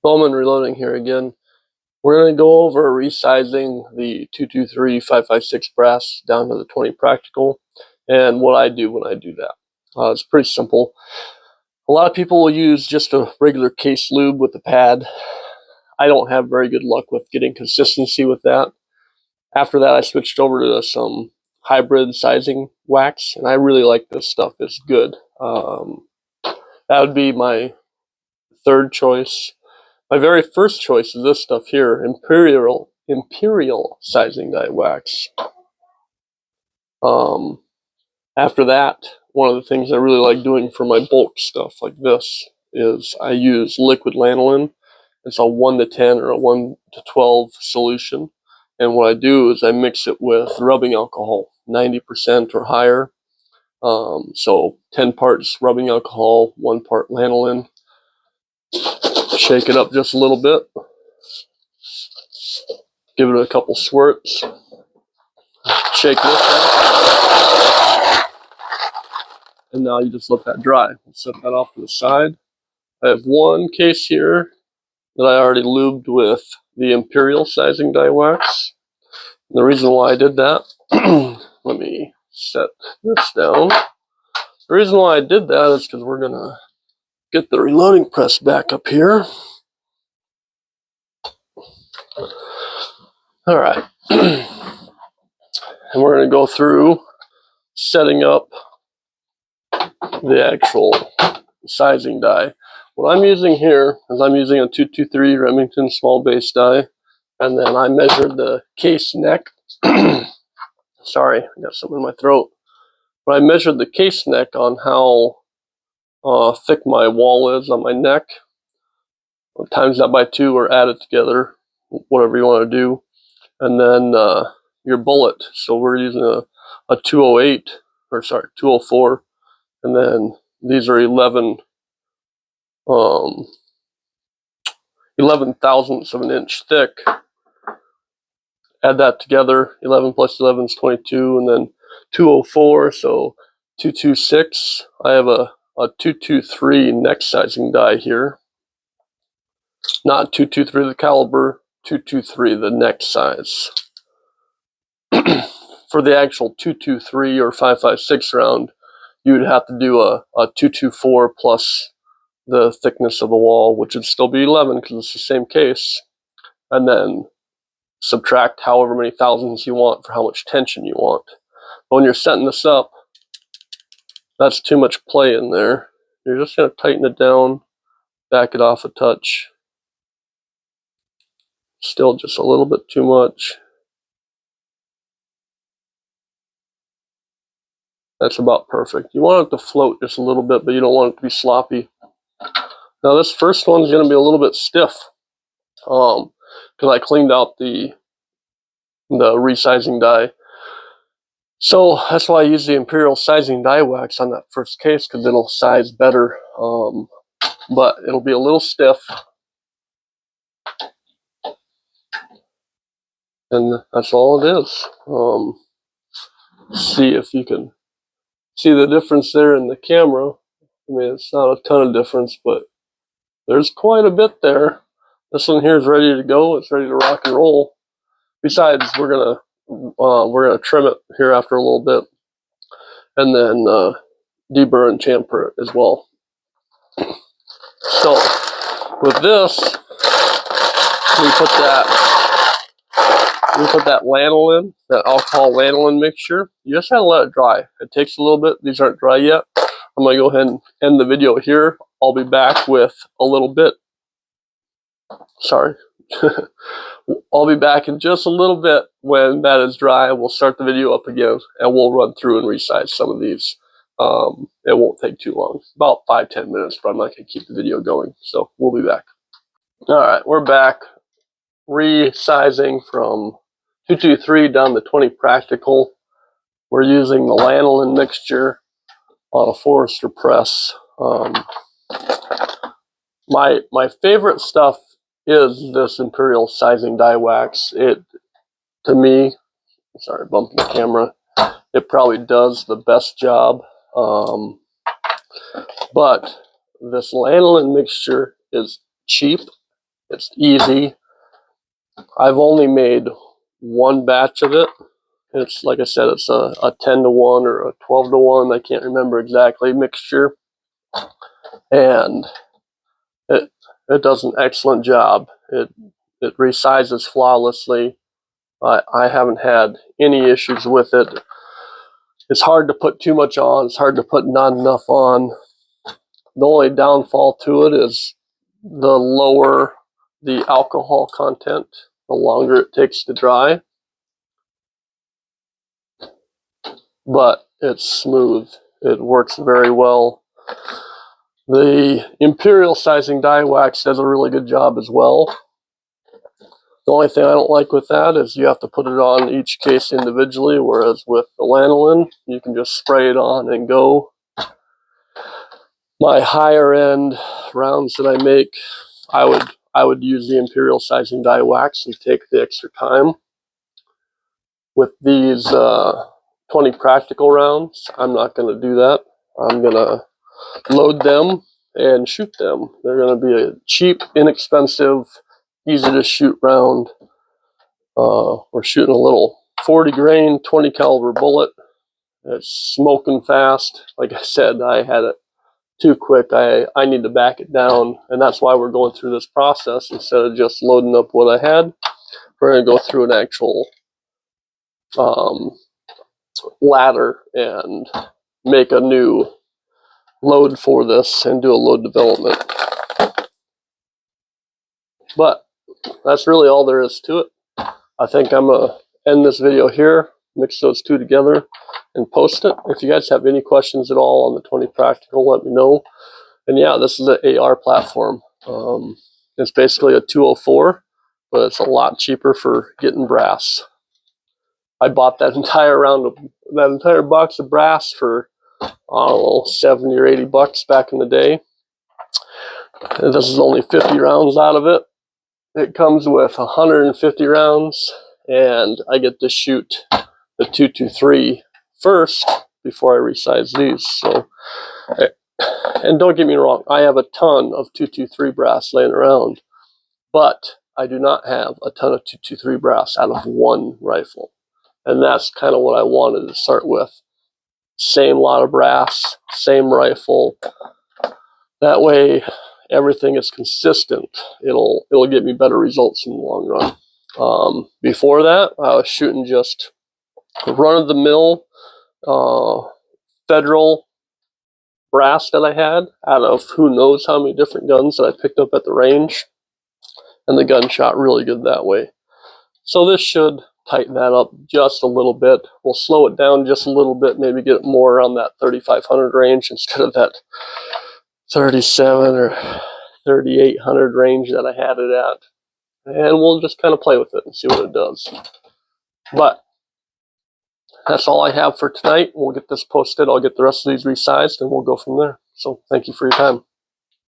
Bowman reloading here again. We're going to go over resizing the 223 556 brass down to the 20 practical and what I do when I do that. It's pretty simple. A lot of people will use just a regular case lube with the pad. I don't have very good luck with getting consistency with that. After that, I switched over to some hybrid sizing wax, and I really like this stuff. It's good. That would be my third choice. My very first choice is this stuff here, Imperial sizing dye wax. After that, one of the things I really like doing for my bulk stuff like this is I use liquid lanolin. It's a 1 to 10 or a 1 to 12 solution. And what I do is I mix it with rubbing alcohol, 90% or higher. So 10 parts rubbing alcohol, 1 part lanolin. Shake it up just a little bit. Give it a couple squirts. Shake this out. And now you just let that dry. Set that off to the side. I have one case here that I already lubed with the Imperial sizing dye wax. And the reason why I did that, let me set this down. The reason why I did that is because we're going to get the reloading press back up here. All right. And we're going to go through setting up the actual sizing die. What I'm using here is I'm using a 223 Remington small base die, and then I measured the case neck. Sorry, I got something in my throat. But I measured the case neck on how thick my wall is on my neck. Times that by 2 or add it together, whatever you want to do. And then your bullet. So we're using a 208, or sorry, 204. And then these are 11 thousandths of an inch thick. Add that together. 11 plus 11 is 22, and then 204, so 226. I have a 223 neck sizing die here. Not 223 the caliber, 223 the neck size. For the actual 223 or 556 round, you would have to do a 224 plus the thickness of the wall, which would still be 11 because it's the same case, and then subtract however many thousands you want for how much tension you want. But when you're setting this up, that's too much play in there. You're just going to tighten it down, back it off a touch. Still just a little bit too much. That's about perfect. You want it to float just a little bit, but you don't want it to be sloppy. Now this first one's going to be a little bit stiff because I cleaned out the resizing die. So that's why I use the Imperial sizing dye wax on that first case, because it'll size better, but it'll be a little stiff. And that's all it is. See if you can see the difference there in the camera. I mean, it's not a ton of difference, but there's quite a bit there. This one here is ready to go. It's ready to rock and roll. Besides, we're gonna trim it here after a little bit, and then deburr and chamfer it as well. So with this, we put that lanolin, that alcohol lanolin mixture. You just gotta let it dry. It takes a little bit. These aren't dry yet. I'm gonna go ahead and end the video here. I'll be back with a little bit. Sorry. I'll be back in just a little bit when that is dry. We'll start the video up again, and we'll run through and resize some of these. It won't take too long, about 5-10 minutes, but I'm not going to keep the video going, so we'll be back. All right, we're back. Resizing from 223 down to 20 practical. We're using the lanolin mixture on a Forester press. My favorite stuff is this Imperial sizing dye wax. It, to me, sorry, bumping the camera, it probably does the best job. But this lanolin mixture is cheap It's easy. I've only made one batch of it. It's like I said, it's a 10-to-1 or a 12-to-1. I can't remember exactly mixture, and it does an excellent job. It resizes flawlessly. I haven't had any issues with it. It's hard to put too much on. It's hard to put not enough on. The only downfall to it is the lower the alcohol content, the longer it takes to dry. But it's smooth. It works very well. The Imperial Sizing dye wax does a really good job as well. The only thing I don't like with that is you have to put it on each case individually, whereas with the lanolin, you can just spray it on and go. My higher end rounds that I make, I would use the Imperial Sizing dye wax and take the extra time. With these 20 practical rounds, I'm not going to do that. I'm going to load them and shoot them. They're going to be a cheap, inexpensive, easy to shoot round. We're shooting a little 40 grain, 20 caliber bullet. It's smoking fast. Like I said, I had it too quick. I need to back it down, and that's why we're going through this process. Instead of just loading up what I had, we're going to go through an actual ladder and make a new load for this and do a load development. But that's really all there is to it. I think I'm going to end this video here, mix those two together, and post it. If you guys have any questions at all on the 20 practical, let me know. And yeah, this is an AR platform. It's basically a 204, but it's a lot cheaper for getting brass. I bought that entire box of brass for, I don't know, 70 or 80 bucks back in the day. And this is only 50 rounds out of it. It comes with 150 rounds, and I get to shoot the 223 first before I resize these. So, and don't get me wrong, I have a ton of 223 brass laying around, but I do not have a ton of 223 brass out of one rifle. And that's kind of what I wanted to start with. Same lot of brass, same rifle. That way, everything is consistent. It'll get me better results in the long run. Before that, I was shooting just run-of-the-mill federal brass that I had out of who knows how many different guns that I picked up at the range, and the gun shot really good that way. So this should tighten that up just a little bit. We'll slow it down just a little bit, maybe get it more around that 3,500 range instead of that 37 or 3,800 range that I had it at. And we'll just kind of play with it and see what it does. But that's all I have for tonight. We'll get this posted. I'll get the rest of these resized, and we'll go from there. So thank you for your time.